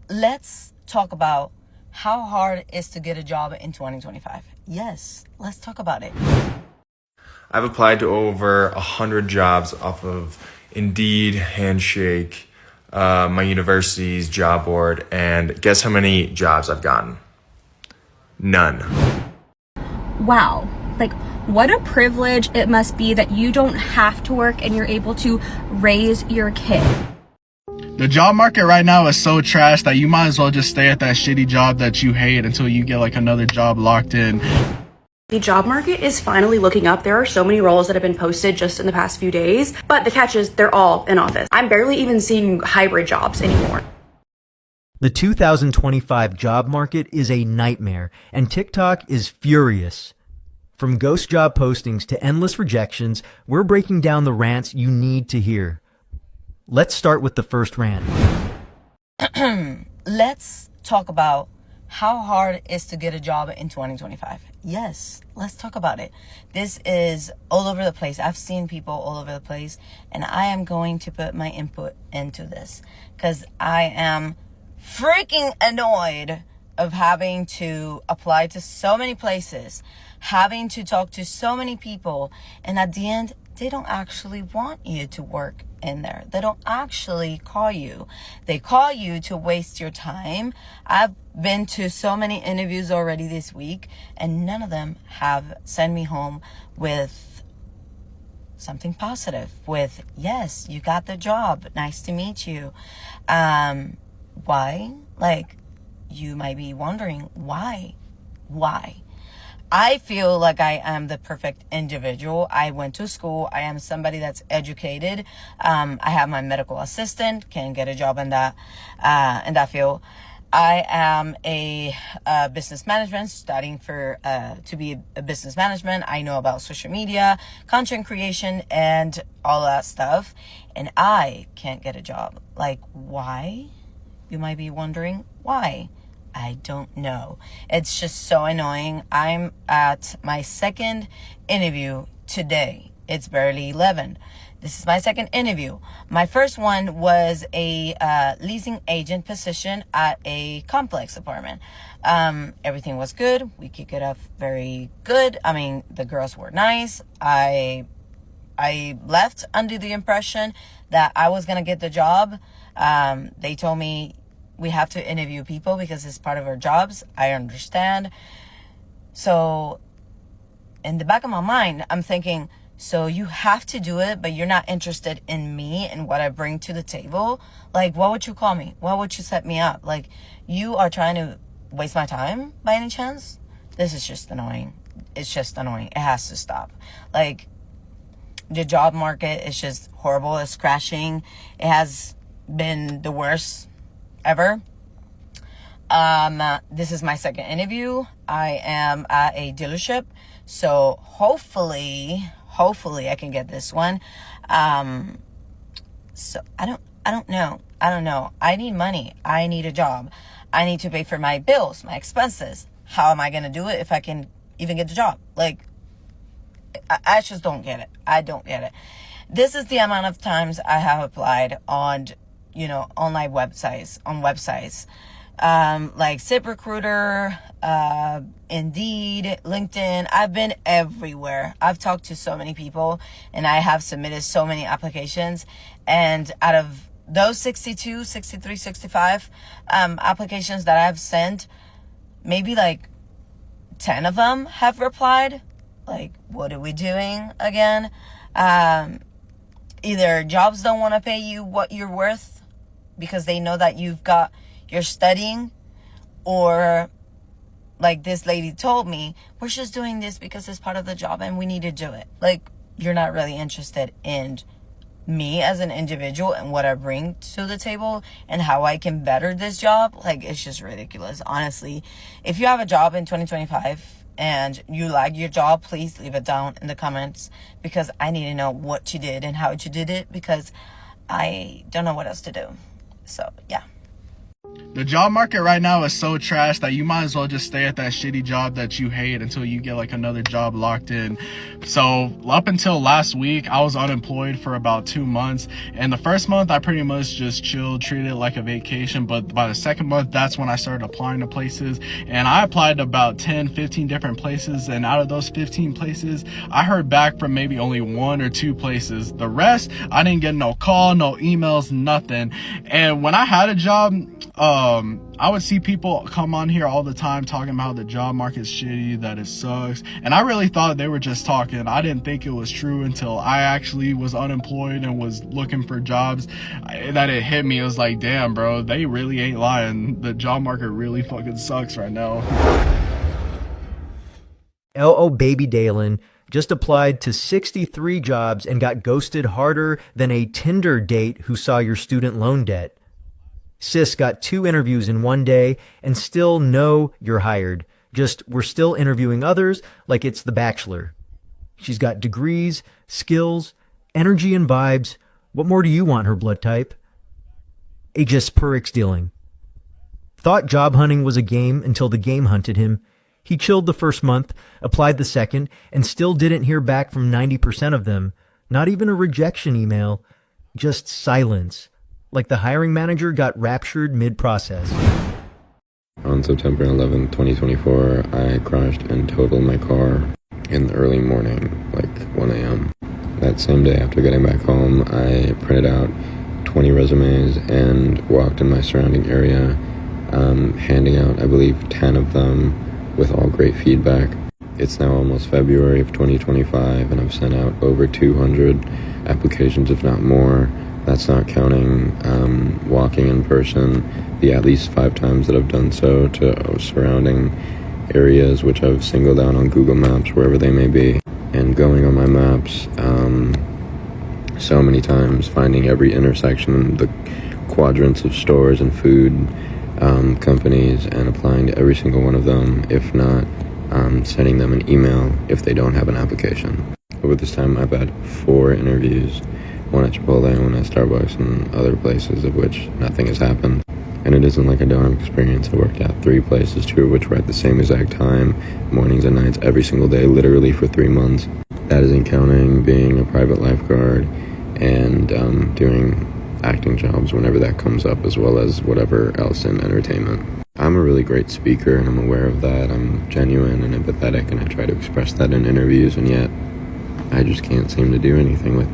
Let's talk about how hard it is to get a job in 2025. Yes, let's talk about it. I've applied to over 100 jobs off of Indeed, Handshake, my university's job board, and guess how many jobs I've gotten? None. Wow. Like, what a privilege it must be that you don't have to work and you're able to raise your kid. The job market right now is so trash that you might as well just stay at that shitty job that you hate until you get like another job locked in. The job market is finally looking up. There are so many roles that have been posted just in the past few days, but the catch is they're all in office. I'm barely even seeing hybrid jobs anymore. The 2025 job market is a nightmare, and TikTok is furious. From ghost job postings to endless rejections, we're breaking down the rants you need to hear. Let's start with the first rant. Let's talk about how hard it is to get a job in 2025. Yes, let's talk about it. This is all over the place. I've seen people all over the place, and I am going to put my input into this because I am freaking annoyed of having to apply to so many places, having to talk to so many people, and at the end, they don't actually want you to work in there. They don't actually call you. They call you to waste your time. I've been to so many interviews already this week, and none of them have sent me home with something positive, with, yes, you got the job. Nice to meet you. Why? Like, you might be wondering, why? Why? I feel like I am the perfect individual. I went to school. I am somebody that's educated. I have my medical assistant, can get a job in that field. I am a business management, studying for to be a business management. I know about social media, content creation, and all that stuff. And I can't get a job. Like, why? You might be wondering why. I don't know. It's just so annoying. I'm at my second interview today. It's barely 11. This is my second interview. My first one was a leasing agent position at a complex apartment. Everything was good. We kicked it off very good. I mean, the girls were nice. I left under the impression that I was going to get the job. They told me, we have to interview people because it's part of our jobs. I understand. So in the back of my mind, I'm thinking, so you have to do it, but you're not interested in me and what I bring to the table? Like, what would you call me? What would you set me up? Like, you are trying to waste my time by any chance? This is just annoying. It's just annoying. It has to stop. Like, the job market is just horrible. It's crashing. It has been the worst ever. This is my second interview. I am at a dealership, so hopefully I can get this one. So I don't know. I need money. I need a job. I need to pay for my bills, my expenses. How am I gonna do it if I can even get the job? Like, I just don't get it. I don't get it. This is the amount of times I have applied on online websites, like ZipRecruiter, Indeed, LinkedIn. I've been everywhere. I've talked to so many people, and I have submitted so many applications. And out of those 62, 63, 65 applications that I've sent, maybe like 10 of them have replied. Like, what are we doing again? Either jobs don't want to pay you what you're worth because they know that you're studying, or like this lady told me, we're just doing this because it's part of the job and we need to do it. Like, you're not really interested in me as an individual and what I bring to the table and how I can better this job. Like, it's just ridiculous. Honestly, if you have a job in 2025 and you like your job, please leave it down in the comments, because I need to know what you did and how you did it, because I don't know what else to do. So, yeah. The job market right now is so trash that you might as well just stay at that shitty job that you hate until you get like another job locked in. So up until last week, I was unemployed for about 2 months. And the first month, I pretty much just chilled, treated it like a vacation. But by the second month, that's when I started applying to places. And I applied to about 10, 15 different places. And out of those 15 places, I heard back from maybe only 1 or 2 places. The rest, I didn't get no call, no emails, nothing. And when I had a job, I would see people come on here all the time talking about the job market's shitty, that it sucks. And I really thought they were just talking. I didn't think it was true until I actually was unemployed and was looking for jobs. That it hit me. It was like, damn, bro, they really ain't lying. The job market really fucking sucks right now. L.O. Baby Dalen just applied to 63 jobs and got ghosted harder than a Tinder date who saw your student loan debt. Sis got 2 interviews in 1 day and still know you're hired. Just we're still interviewing others like it's The Bachelor. She's got degrees, skills, energy, and vibes. What more do you want, her blood type? Aegis Pyrrhic dealing. Thought job hunting was a game until the game hunted him. He chilled the first month, applied the second, and still didn't hear back from 90% of them. Not even a rejection email, just silence. Like the hiring manager got raptured mid-process. On September 11, 2024, I crashed and totaled my car in the early morning, like 1 a.m. That same day after getting back home, I printed out 20 resumes and walked in my surrounding area, handing out, I believe, 10 of them with all great feedback. It's now almost February of 2025, and I've sent out over 200 applications, if not more. That's not counting walking in person the at least 5 times that I've done so to surrounding areas, which I've singled out on Google Maps, wherever they may be, and going on my maps so many times, finding every intersection, the quadrants of stores and food companies, and applying to every single one of them, if not sending them an email if they don't have an application. Over this time, I've had 4 interviews, 1 at Chipotle, 1 at Starbucks, and other places of which nothing has happened. And it isn't like I don't have experience. I worked at 3 places, 2 of which were at the same exact time, mornings and nights, every single day, literally for 3 months. That isn't counting being a private lifeguard and doing acting jobs whenever that comes up, as well as whatever else in entertainment. I'm a really great speaker, and I'm aware of that. I'm genuine and empathetic, and I try to express that in interviews, and yet I just can't seem to do anything with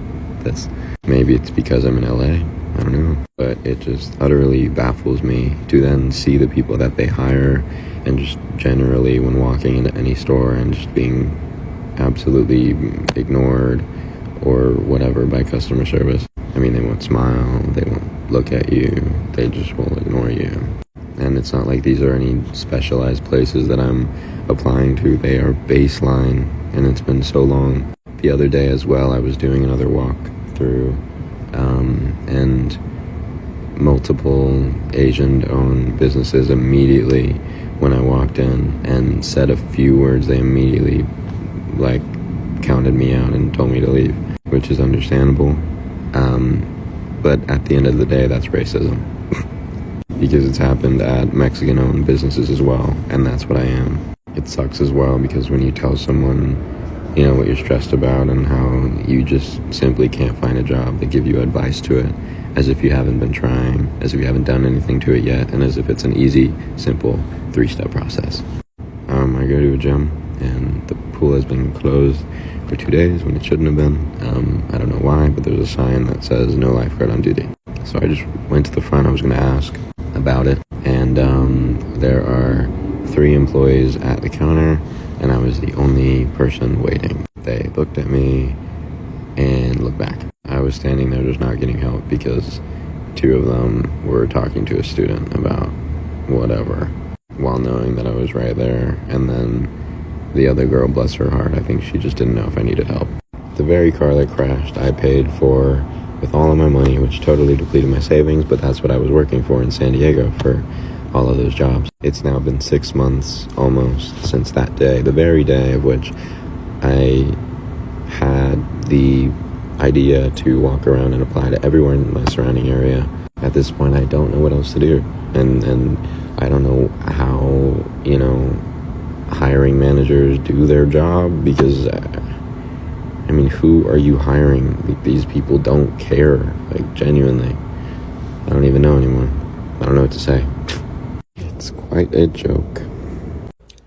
this. Maybe it's because I'm in LA, I don't know, but it just utterly baffles me to then see the people that they hire, and just generally when walking into any store and just being absolutely ignored or whatever by customer service. I mean, they won't smile, they won't look at you, they just will ignore you. And it's not like these are any specialized places that I'm applying to. They are baseline, and it's been so long. The other day as well, I was doing another walk through, and multiple Asian-owned businesses immediately, when I walked in and said a few words, they immediately, counted me out and told me to leave, which is understandable. But at the end of the day, that's racism. Because it's happened at Mexican-owned businesses as well, and that's what I am. It sucks as well, because when you tell someone, what you're stressed about and how you just simply can't find a job, they give you advice to it, as if you haven't been trying, as if you haven't done anything to it yet, and as if it's an easy, simple 3-step process. I go to a gym, and the pool has been closed for 2 days when it shouldn't have been. I don't know why, but there's a sign that says no lifeguard on duty. So I just went to the front. I was going to ask about it, and there are 3 employees at the counter, and I was the only person waiting. They looked at me and looked back. I was standing there just not getting help because 2 of them were talking to a student about whatever, while knowing that I was right there. And then the other girl, bless her heart, I think she just didn't know if I needed help. The very car that crashed, I paid for with all of my money, which totally depleted my savings, but that's what I was working for in San Diego for all of those jobs. It's now been 6 months almost since that day, the very day of which I had the idea to walk around and apply to everywhere in my surrounding area. At this point, I don't know what else to do. And I don't know how, hiring managers do their job, because, who are you hiring? Like, these people don't care, like, genuinely. I don't even know anymore. I don't know what to say. It's quite a joke.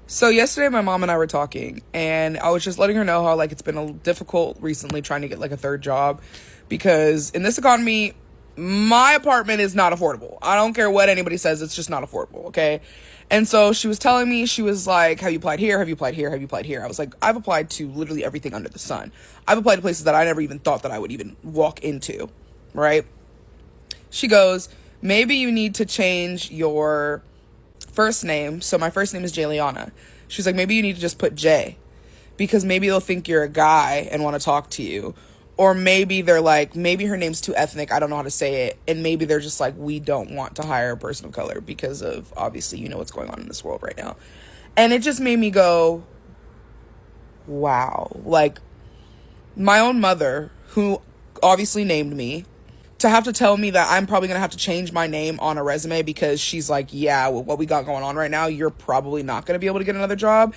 So yesterday my mom and I were talking, and I was just letting her know how, like, it's been difficult recently trying to get, like, a third job, because in this economy, my apartment is not affordable. I don't care what anybody says, it's just not affordable, okay? And so she was telling me, she was like, have you applied here? Have you applied here? Have you applied here? I was like, I've applied to literally everything under the sun. I've applied to places that I never even thought that I would even walk into, right? She goes, maybe you need to change your first name. So my first name is Jayliana. She's like, maybe you need to just put J, because maybe they'll think you're a guy and want to talk to you. Or maybe they're like, maybe her name's too ethnic, I don't know how to say it. And maybe they're just like, we don't want to hire a person of color because of, obviously, what's going on in this world right now. And it just made me go, wow. Like, my own mother, who obviously named me, to have to tell me that I'm probably going to have to change my name on a resume because she's like, yeah, with what we got going on right now, you're probably not going to be able to get another job.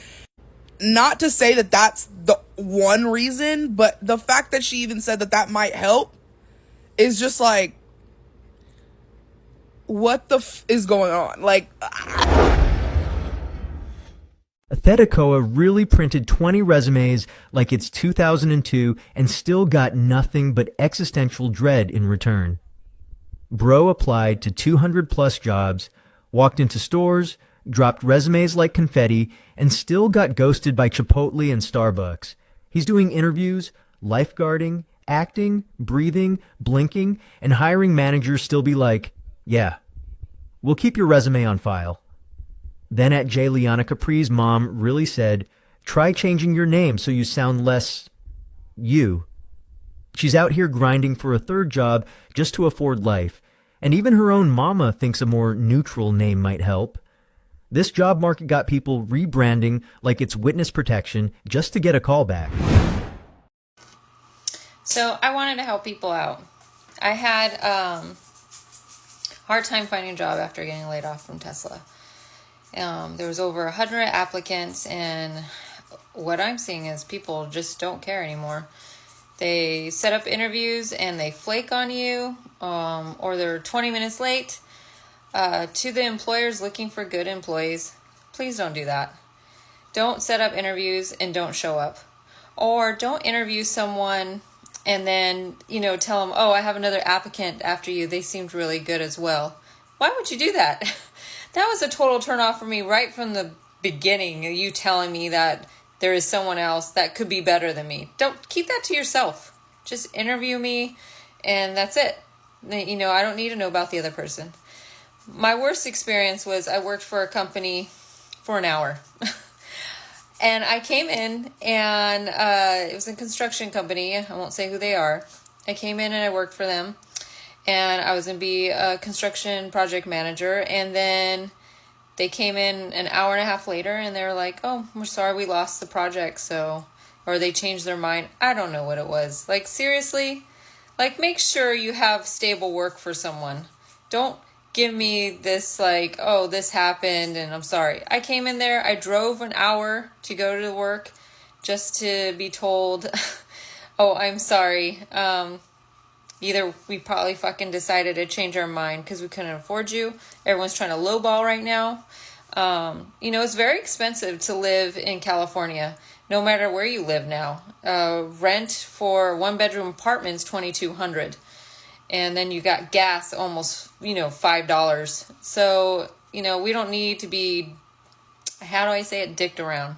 Not to say that that's the one reason, but the fact that she even said that that might help is just like, what the is going on? Like, Atheticoa really printed 20 resumes like it's 2002 and still got nothing but existential dread in return. Bro applied to 200 plus jobs, walked into stores, dropped resumes like confetti, and still got ghosted by Chipotle and Starbucks. He's doing interviews, lifeguarding, acting, breathing, blinking, and hiring managers still be like, yeah, we'll keep your resume on file. Then at Jayliana Capri's mom really said, try changing your name so you sound less you. She's out here grinding for a third job just to afford life, and even her own mama thinks a more neutral name might help. This job market got people rebranding like it's witness protection just to get a call back. So I wanted to help people out. I had hard time finding a job after getting laid off from Tesla. There was over 100 applicants, and what I'm seeing is people just don't care anymore. They set up interviews and they flake on you, or they're 20 minutes late. To the employers looking for good employees, please don't do that. Don't set up interviews and don't show up. Or don't interview someone and then, tell them, oh, I have another applicant after you. They seemed really good as well. Why would you do that? That was a total turnoff for me right from the beginning. You telling me that there is someone else that could be better than me. Don't keep that to yourself. Just interview me and that's it. I don't need to know about the other person. My worst experience was I worked for a company for an hour. And I came in and it was a construction company. I won't say who they are. I came in and I worked for them. And I was going to be a construction project manager. And then they came in an hour and a half later and they were like, oh, we're sorry we lost the project. Or they changed their mind. I don't know what it was. Like, seriously? Like, make sure you have stable work for someone. Don't give me this like, oh, this happened and I'm sorry. I came in there, I drove an hour to go to work just to be told, oh, I'm sorry. Either we probably fucking decided to change our mind because we couldn't afford you. Everyone's trying to lowball right now. It's very expensive to live in California, no matter where you live now. Rent for one-bedroom apartments $2,200. And then you got gas almost, $5. So, we don't need to be, how do I say it, dicked around.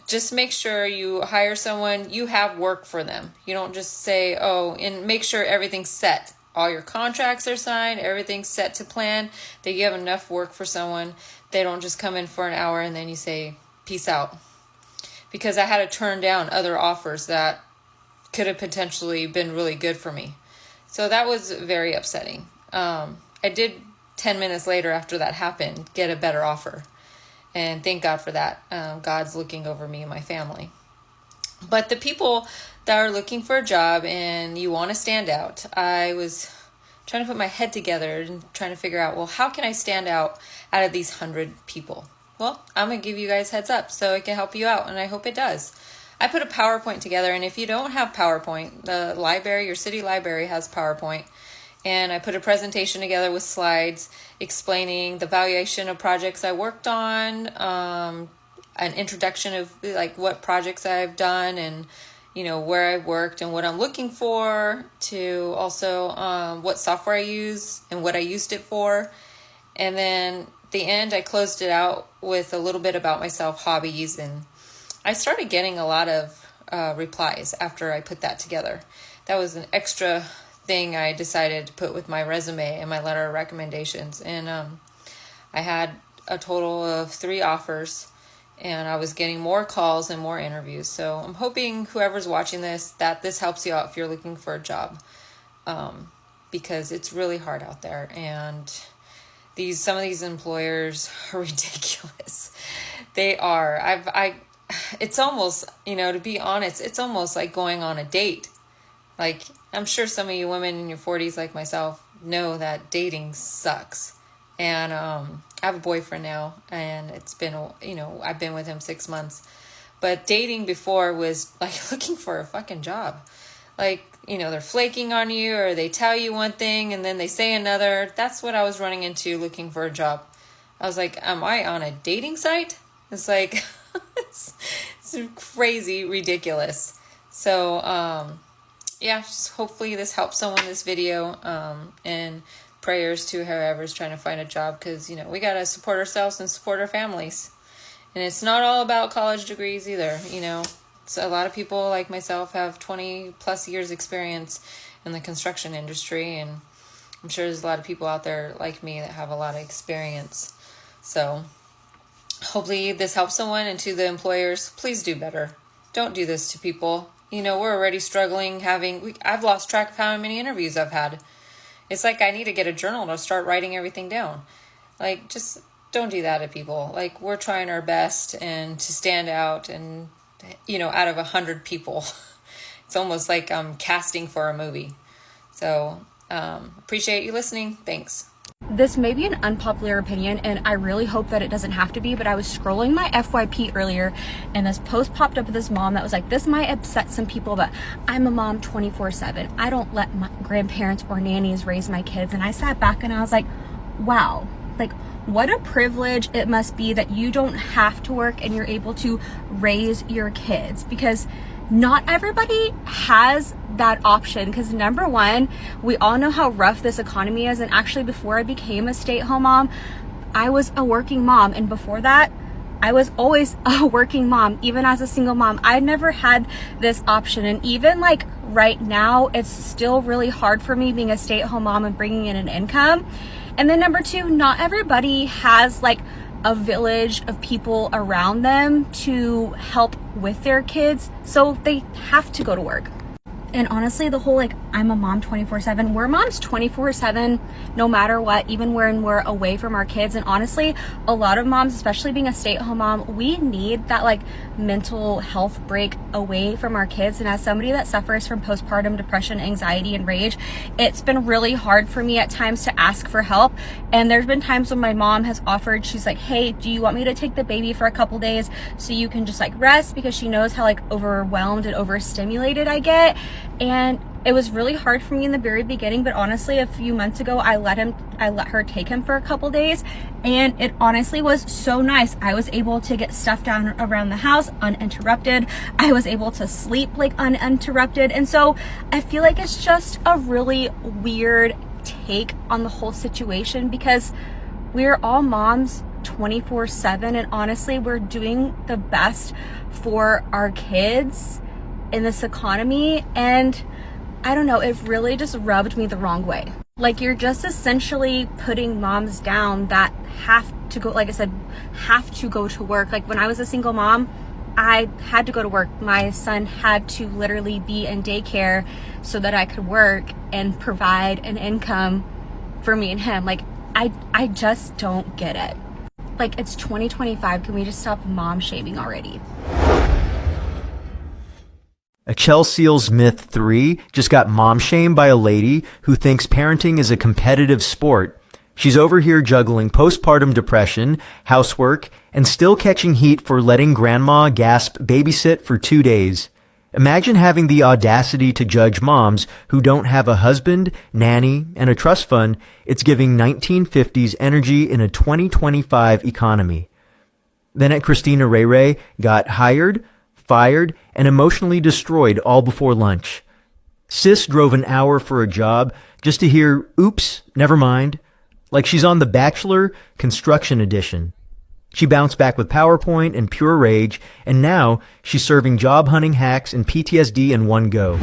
Just make sure you hire someone, you have work for them. You don't just say, oh, and make sure everything's set. All your contracts are signed, everything's set to plan. That you have enough work for someone. They don't just come in for an hour and then you say, peace out. Because I had to turn down other offers that could have potentially been really good for me. So that was very upsetting. I did 10 minutes later after that happened get a better offer. And thank God for that. God's looking over me and my family. But the people that are looking for a job and you want to stand out, I was trying to put my head together and trying to figure out, well, how can I stand out of these 100 people? Well, I'm going to give you guys heads up so it can help you out, and I hope it does. I put a PowerPoint together, and if you don't have PowerPoint, the library, your city library has PowerPoint. And I put a presentation together with slides explaining the valuation of projects I worked on, an introduction of like what projects I've done and, you know, where I worked and what I'm looking for, to also what software I use and what I used it for. And then at the end, I closed it out with a little bit about myself, hobbies, and I started getting a lot of replies after I put that together. That was an extra thing I decided to put with my resume and my letter of recommendations. And I had a total of 3 offers, and I was getting more calls and more interviews. So I'm hoping whoever's watching this, that this helps you out if you're looking for a job, because it's really hard out there. And some of these employers are ridiculous. They are. It's almost, you know, to be honest, it's almost like going on a date. Like, I'm sure some of you women in your 40s like myself know that dating sucks. And I have a boyfriend now, and it's been, you know, I've been with him 6 months. But dating before was like looking for a fucking job. Like, you know, they're flaking on you, or they tell you one thing and then they say another. That's what I was running into looking for a job. I was like, am I on a dating site? It's like, it's crazy, ridiculous. So, yeah, just hopefully this helps someone, this video, and prayers to whoever's trying to find a job, because, you know, we got to support ourselves and support our families. And it's not all about college degrees either, you know. So a lot of people like myself have 20 plus years experience in the construction industry, and I'm sure there's a lot of people out there like me that have a lot of experience. So hopefully this helps someone. And to the employers, please do better. Don't do this to people. You know, we're already struggling I've lost track of how many interviews I've had. It's like I need to get a journal to start writing everything down. Like, just don't do that to people. Like, we're trying our best and to stand out, and, you know, out of 100 people, it's almost like I'm casting for a movie. So, appreciate you listening. Thanks. This may be an unpopular opinion, and I really hope that it doesn't have to be, but I was scrolling my FYP earlier, and this post popped up with this mom that was like, this might upset some people, but I'm a mom 24/7. I don't let my grandparents or nannies raise my kids. And I sat back and I was like, wow, like, what a privilege it must be that you don't have to work and you're able to raise your kids, because not everybody has that option. Because number one, we all know how rough this economy is. And actually, before I became a stay-at-home mom, I was a working mom. And before that, I was always a working mom. Even as a single mom, I never had this option. And even like right now, it's still really hard for me being a stay-at-home mom and bringing in an income. And then number two, not everybody has like a village of people around them to help with their kids, so they have to go to work. And honestly, the whole like, I'm a mom 24/7, we're moms 24/7 no matter what, even when we're away from our kids. And honestly, a lot of moms, especially being a stay-at-home mom, we need that like mental health break away from our kids. And as somebody that suffers from postpartum depression, anxiety, and rage, it's been really hard for me at times to ask for help. And there's been times when my mom has offered, she's like, hey, do you want me to take the baby for a couple days so you can just like rest, because she knows how like overwhelmed and overstimulated I get. And it was really hard for me in the very beginning, but honestly, a few months ago, I let her take him for a couple days, and it honestly was so nice. I was able to get stuff done around the house uninterrupted. I was able to sleep like uninterrupted. And so I feel like it's just a really weird take on the whole situation, because we're all moms 24/7, and honestly, we're doing the best for our kids in this economy. And I don't know, it really just rubbed me the wrong way. Like, you're just essentially putting moms down that have to go, like I said, have to go to work. Like, when I was a single mom, I had to go to work. My son had to literally be in daycare so that I could work and provide an income for me and him. Like, I just don't get it. Like, it's 2025. Can we just stop mom shaming already? A Chelsea's Myth 3 just got mom shamed by a lady who thinks parenting is a competitive sport. She's over here juggling postpartum depression, housework, and still catching heat for letting grandma gasp babysit for 2 days. Imagine having the audacity to judge moms who don't have a husband, nanny, and a trust fund. It's giving 1950s energy in a 2025 economy. Then at Christina Ray Ray got hired, fired, and emotionally destroyed all before lunch. Sis drove an hour for a job just to hear, oops, never mind, like she's on The Bachelor Construction Edition. She bounced back with PowerPoint and pure rage, and now she's serving job hunting hacks and PTSD in one go.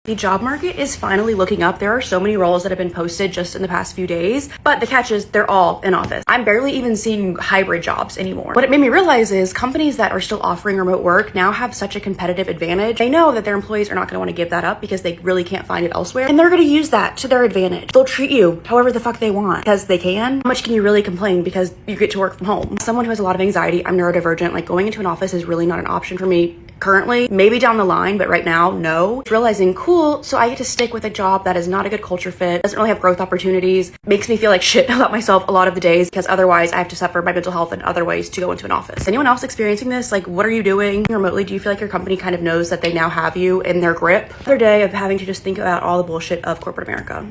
The job market is finally looking up. There are so many roles that have been posted just in the past few days, but the catch is they're all in office. I'm barely even seeing hybrid jobs anymore. What it made me realize is companies that are still offering remote work now have such a competitive advantage. They know that their employees are not going to want to give that up because they really can't find it elsewhere, and they're going to use that to their advantage. They'll treat you however the fuck they want because they can. How much can you really complain because you get to work from home? Someone who has a lot of anxiety, I'm neurodivergent, like going into an office is really not an option for me currently. Maybe down the line, but right now, no. Realizing, cool, so I get to stick with a job that is not a good culture fit, doesn't really have growth opportunities, makes me feel like shit about myself a lot of the days because otherwise I have to suffer my mental health in other ways to go into an office. Anyone else experiencing this? Like, what are you doing remotely? Do you feel like your company kind of knows that they now have you in their grip? Another day of having to just think about all the bullshit of corporate America.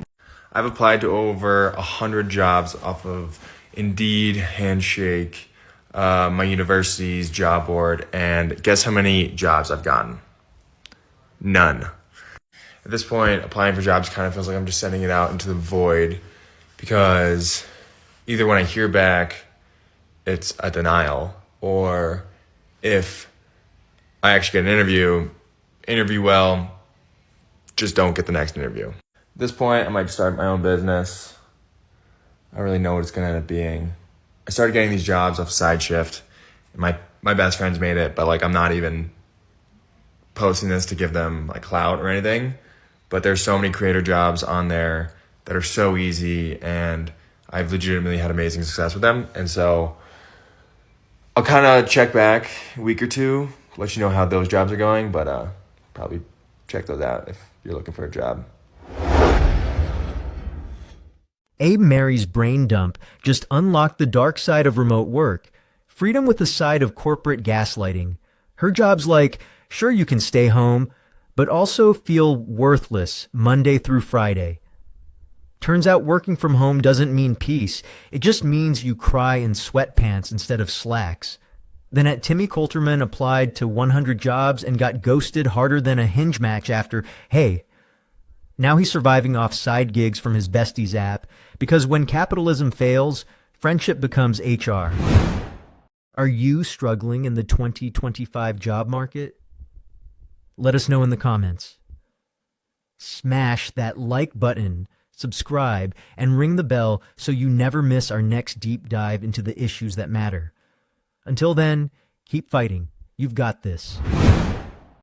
I've applied to over 100 jobs off of Indeed, Handshake, my university's job board, and guess how many jobs I've gotten? None. At this point, applying for jobs kind of feels like I'm just sending it out into the void because either when I hear back, it's a denial, or if I actually get an interview well, just don't get the next interview. At this point, I might start my own business. I don't really know what it's going to end up being. I started getting these jobs off side shift. My best friends made it, but like I'm not even posting this to give them like clout or anything. But there's so many creator jobs on there that are so easy, and I've legitimately had amazing success with them. And so I'll kind of check back a week or two, let you know how those jobs are going, but probably check those out if you're looking for a job. Abe Mary's brain dump just unlocked the dark side of remote work, freedom with the side of corporate gaslighting. Her job's like, sure, you can stay home, but also feel worthless Monday through Friday. Turns out working from home doesn't mean peace. It just means you cry in sweatpants instead of slacks. Then at Timmy Coulterman applied to 100 jobs and got ghosted harder than a hinge match after, hey, now he's surviving off side gigs from his besties app because when capitalism fails, friendship becomes HR. Are you struggling in the 2025 job market? Let us know in the comments. Smash that like button, subscribe, and ring the bell so you never miss our next deep dive into the issues that matter. Until then, keep fighting. You've got this.